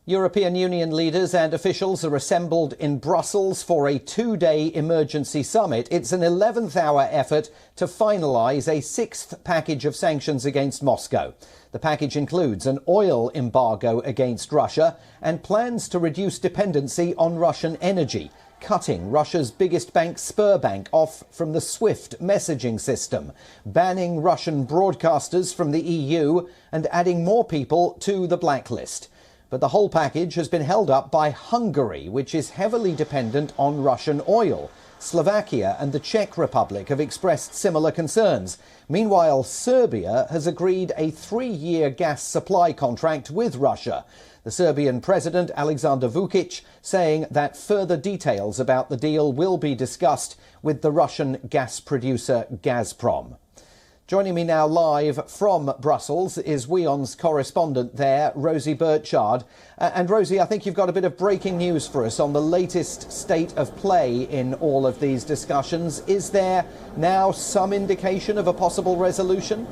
European Union leaders and officials are assembled in Brussels for a two-day emergency summit. It's an 11th-hour effort to finalise a sixth package of sanctions against Moscow. The package includes an oil embargo against Russia and plans to reduce dependency on Russian energy, cutting Russia's biggest bank, Sberbank, off from the SWIFT messaging system, banning Russian broadcasters from the EU and adding more people to the blacklist. But the whole package has been held up by Hungary, which is heavily dependent on Russian oil. Slovakia and the Czech Republic have expressed similar concerns. Meanwhile, Serbia has agreed a 3-year gas supply contract with Russia. The Serbian President, Aleksandar Vučić, saying that further details about the deal will be discussed with the Russian gas producer Gazprom. Joining me now live from Brussels is WION's correspondent there, Rosie Burchard. And Rosie, I think you've got a bit of breaking news for us on the latest state of play in all of these discussions. Is there now some indication of a possible resolution?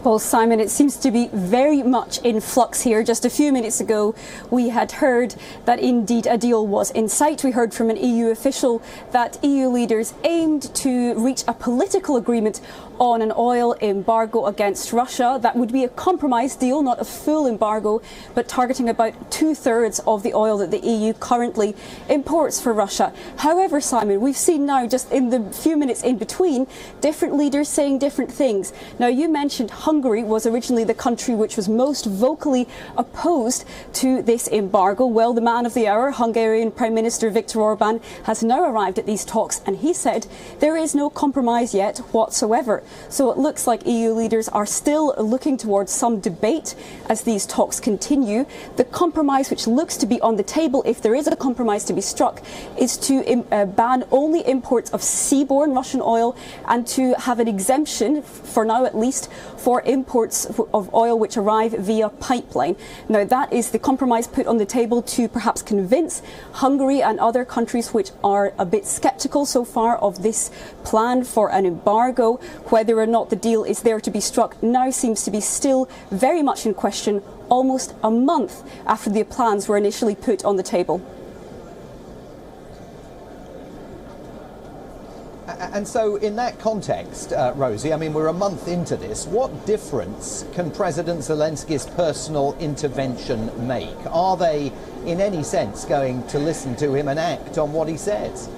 Well, Simon, it seems to be very much in flux here. Just a few minutes ago, we had heard that indeed a deal was in sight. We heard from an EU official that EU leaders aimed to reach a political agreement on an oil embargo against Russia. That would be a compromise deal, not a full embargo, but targeting about 2/3 of the oil that the EU currently imports for Russia. However, Simon, we've seen now, just in the few minutes in between, different leaders saying different things. Now, you mentioned Hungary was originally the country which was most vocally opposed to this embargo. Well, the man of the hour, Hungarian Prime Minister Viktor Orban, has now arrived at these talks, and he said there is no compromise yet whatsoever. So it looks like EU leaders are still looking towards some debate as these talks continue. The compromise which looks to be on the table, if there is a compromise to be struck, is to ban only imports of seaborne Russian oil and to have an exemption, for now at least, for imports of oil which arrive via pipeline. Now, that is the compromise put on the table to perhaps convince Hungary and other countries which are a bit sceptical so far of this plan for an embargo. Whether or not the deal is there to be struck now seems to be still very much in question, almost a month after the plans were initially put on the table. And so in that context, Rosie, I mean, we're a month into this. What difference can President Zelensky's personal intervention make? Are they, in any sense, going to listen to him and act on what he says?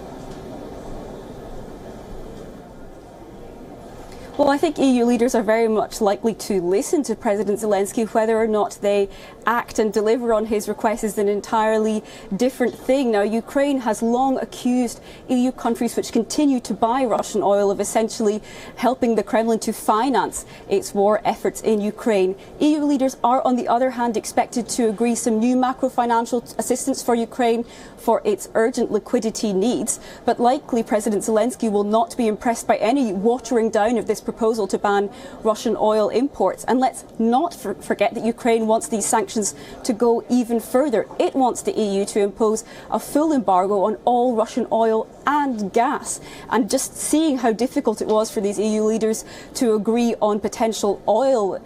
Well, I think EU leaders are very much likely to listen to President Zelensky. Whether or not they act and deliver on his request is an entirely different thing. Now, Ukraine has long accused EU countries which continue to buy Russian oil of essentially helping the Kremlin to finance its war efforts in Ukraine. EU leaders are, on the other hand, expected to agree some new macro-financial assistance for Ukraine for its urgent liquidity needs. But likely President Zelensky will not be impressed by any watering down of this proposal to ban Russian oil imports. And let's not forget that Ukraine wants these sanctions to go even further. It wants the EU to impose a full embargo on all Russian oil and gas. And just seeing how difficult it was for these EU leaders to agree on potential oil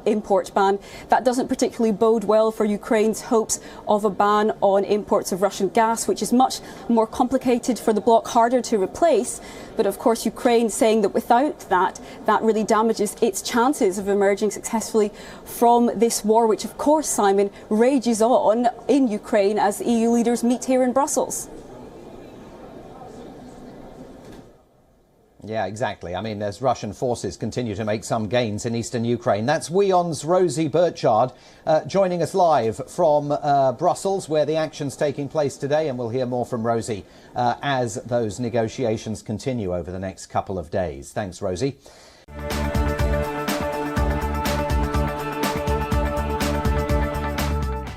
import ban, that doesn't particularly bode well for Ukraine's hopes of a ban on imports of Russian gas, which is much more complicated for the bloc, harder to replace. But of course, Ukraine saying that without that really damages its chances of emerging successfully from this war, which of course, Simon, rages on in Ukraine as EU leaders meet here in Brussels. Yeah, exactly. I mean, as Russian forces continue to make some gains in eastern Ukraine. That's WION's Rosie Burchard joining us live from Brussels, where the action's taking place today. And we'll hear more from Rosie as those negotiations continue over the next couple of days. Thanks, Rosie.